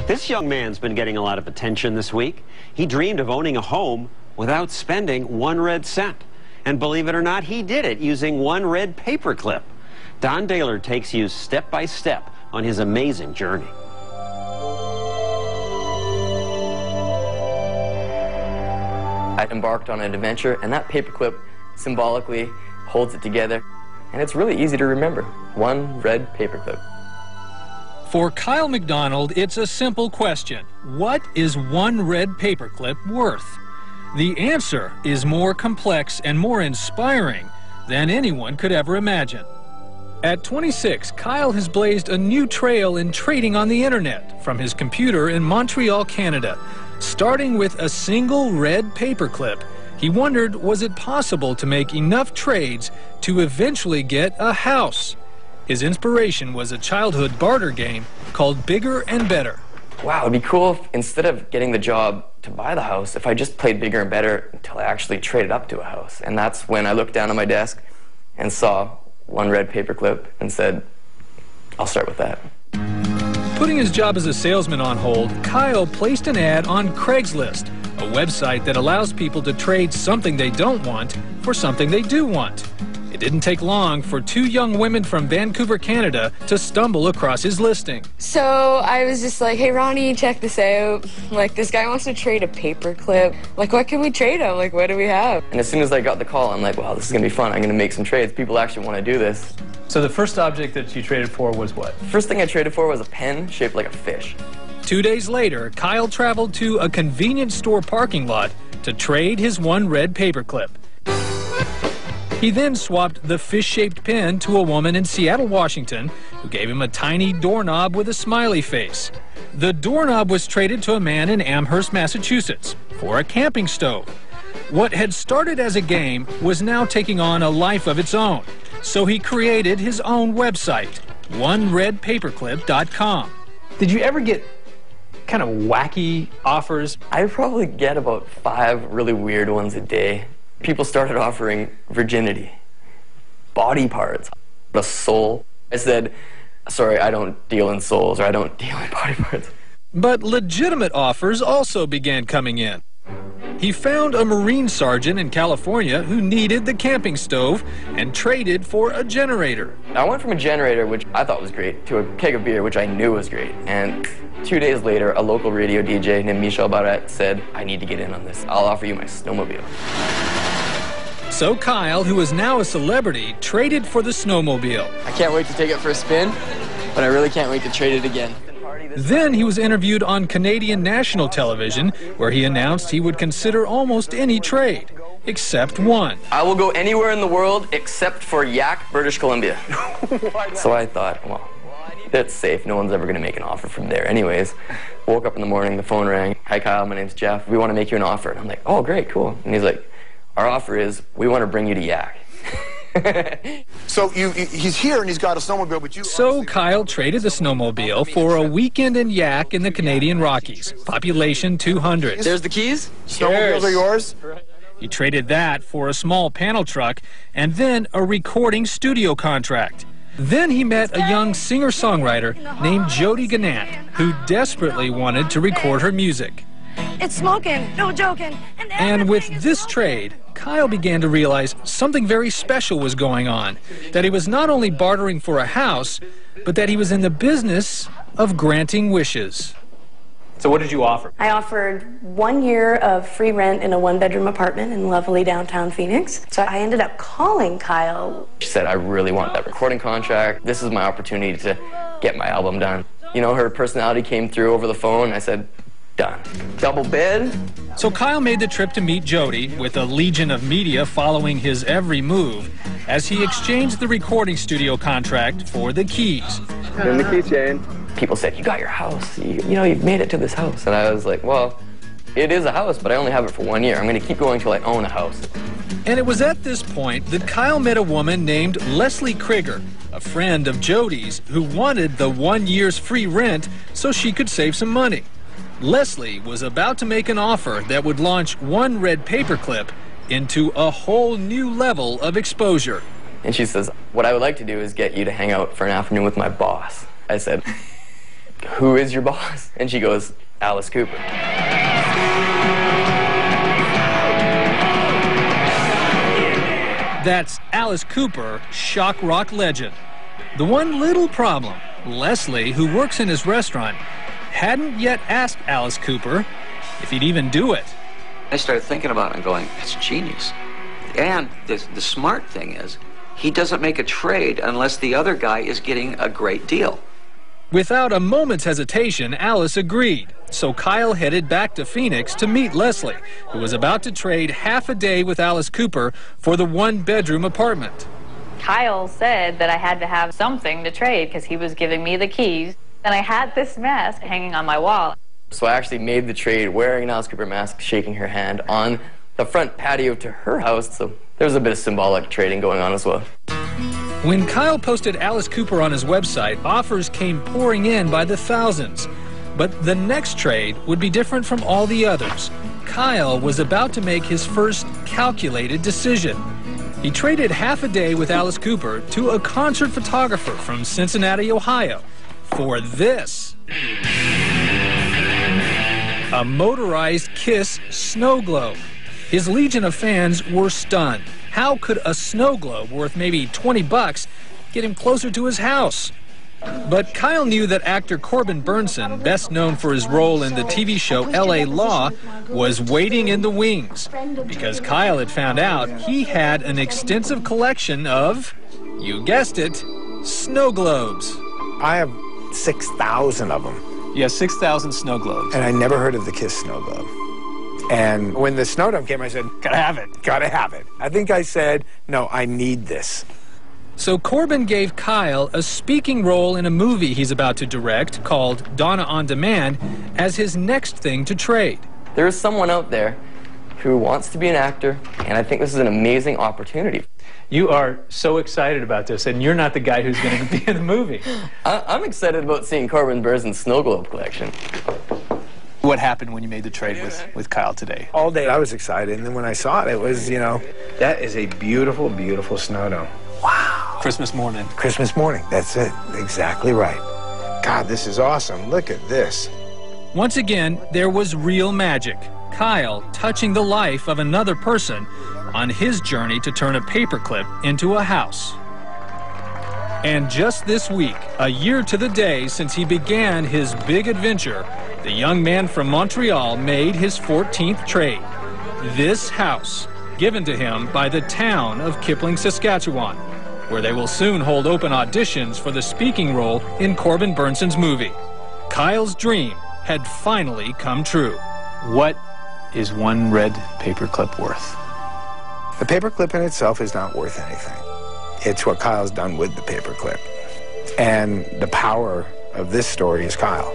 This young man's been getting a lot of attention this week. He dreamed of owning a home without spending 1 red cent. And believe it or not, he did it using 1 red paperclip. Don Daylor takes you step by step on his amazing journey. I embarked on an adventure, and that paperclip symbolically holds it together. And it's really easy to remember. 1 red paperclip. For Kyle McDonald, it's a simple question. What is 1 red paperclip worth? The answer is more complex and more inspiring than anyone could ever imagine. At 26, Kyle has blazed a new trail in trading on the internet from his computer in Montreal, Canada. Starting with a single red paperclip, he wondered, was it possible to make enough trades to eventually get a house? His inspiration was a childhood barter game called Bigger and Better. Wow, it'd be cool if instead of getting the job to buy the house, if I just played Bigger and Better until I actually traded up to a house. And that's when I looked down on my desk and saw 1 red paperclip and said, I'll start with that. Putting his job as a salesman on hold, Kyle placed an ad on Craigslist, a website that allows people to trade something they don't want for something they do want. It didn't take long for 2 young women from Vancouver, Canada to stumble across his listing. So I was just like, hey Ronnie, check this out. Like, this guy wants to trade a paperclip. Like, what can we trade him? Like, what do we have? And as soon as I got the call, I'm like, wow, this is gonna be fun. I'm gonna make some trades. People actually want to do this. So the first object that you traded for was what? First thing I traded for was a pen shaped like a fish. 2 days later, Kyle traveled to a convenience store parking lot to trade his 1 red paperclip. He then swapped the fish-shaped pen to a woman in Seattle, Washington, who gave him a tiny doorknob with a smiley face. The doorknob was traded to a man in Amherst, Massachusetts, for a camping stove. What had started as a game was now taking on a life of its own, so he created his own website, oneredpaperclip.com. Did you ever get kind of wacky offers? I probably get about 5 really weird ones a day. People started offering virginity, body parts, a soul. I said, sorry, I don't deal in souls, or I don't deal in body parts. But legitimate offers also began coming in. He found a Marine sergeant in California who needed the camping stove and traded for a generator. I went from a generator, which I thought was great, to a keg of beer, which I knew was great. And 2 days later, a local radio DJ named Michel Barrette said, I need to get in on this. I'll offer you my snowmobile. So Kyle, who is now a celebrity, traded for the snowmobile. I can't wait to take it for a spin, but I really can't wait to trade it again. Then he was interviewed on Canadian national television, where he announced he would consider almost any trade, except one. I will go anywhere in the world except for Yak, British Columbia. So I thought, well, that's safe. No one's ever going to make an offer from there anyways. Woke up in the morning, the phone rang. Hi, Kyle, my name's Jeff. We want to make you an offer. And I'm like, oh, great, cool. And he's like, our offer is we want to bring you to Yak. So he's here and he's got a snowmobile, but you... So Kyle traded the snowmobile for a weekend in Yak in the Canadian Rockies, population 200. There's the keys. Snowmobiles are yours? He traded that for a small panel truck and then a recording studio contract. Then he met a young singer-songwriter named Jody Gannett, who desperately wanted to record her music. It's smoking, no joking. And with this trade, Kyle began to realize something very special was going on, that he was not only bartering for a house, but that he was in the business of granting wishes. So what did you offer? I offered 1 year of free rent in a 1-bedroom apartment in lovely downtown Phoenix. So I ended up calling Kyle. She said, I really want that recording contract. This is my opportunity to get my album done. You know, her personality came through over the phone. I said, done. Double bid. So Kyle made the trip to meet Jody, with a legion of media following his every move, as he exchanged the recording studio contract for the keys. And the keychain. People said, you got your house. You know, you've made it to this house. And I was like, well, it is a house, but I only have it for 1 year. I'm going to keep going till I own a house. And it was at this point that Kyle met a woman named Leslie Krieger, a friend of Jody's, who wanted the 1 year's free rent so she could save some money. Leslie was about to make an offer that would launch 1 red paperclip into a whole new level of exposure. And she says, what I would like to do is get you to hang out for an afternoon with my boss. I said, "Who is your boss?" And she goes, "Alice Cooper." That's Alice Cooper, shock rock legend. The one little problem, Leslie, who works in his restaurant, hadn't yet asked Alice Cooper if he'd even do it. I started thinking about it and going, that's genius. And the smart thing is, he doesn't make a trade unless the other guy is getting a great deal. Without a moment's hesitation, Alice agreed. So Kyle headed back to Phoenix to meet Leslie, who was about to trade half a day with Alice Cooper for the one-bedroom apartment. Kyle said that I had to have something to trade because he was giving me the keys, and I had this mask hanging on my wall. So I actually made the trade wearing an Alice Cooper mask, shaking her hand on the front patio to her house, so there was a bit of symbolic trading going on as well. When Kyle posted Alice Cooper on his website, offers came pouring in by the thousands. But the next trade would be different from all the others. Kyle was about to make his first calculated decision. He traded half a day with Alice Cooper to a concert photographer from Cincinnati, Ohio, for this. A motorized Kiss snow globe. His legion of fans were stunned. How could a snow globe worth maybe $20 get him closer to his house? But Kyle knew that actor Corbin Burnson, best known for his role in the TV show L.A. Law, was waiting in the wings because Kyle had found out he had an extensive collection of, you guessed it, snow globes. I have 6,000 of them. Yeah, 6,000 snow globes. And I never heard of the Kiss snow globe. And when the snow dome came, I said, Gotta have it. gotta have it. I think I said, no, I need this. So Corbin gave Kyle a speaking role in a movie he's about to direct called Donna on Demand as his next thing to trade. There is someone out there who wants to be an actor, and I think this is an amazing opportunity. You are so excited about this, and you're not the guy who's going to be in the movie. I'm excited about seeing Corbin Burnson's snow globe collection. What happened when you made the trade with Kyle today? All day I was excited, and then when I saw it, it was, you know, that is a beautiful, beautiful snow dome. Wow. Christmas morning. Christmas morning, that's it. Exactly right. God, this is awesome. Look at this. Once again, there was real magic. Kyle touching the life of another person on his journey to turn a paperclip into a house. And just this week, a year to the day since he began his big adventure, the young man from Montreal made his 14th trade. This house, given to him by the town of Kipling, Saskatchewan, where they will soon hold open auditions for the speaking role in Corbin Burnson's movie. Kyle's dream had finally come true. What is one red paperclip worth? The paperclip in itself is not worth anything. It's what Kyle's done with the paperclip. And the power of this story is Kyle.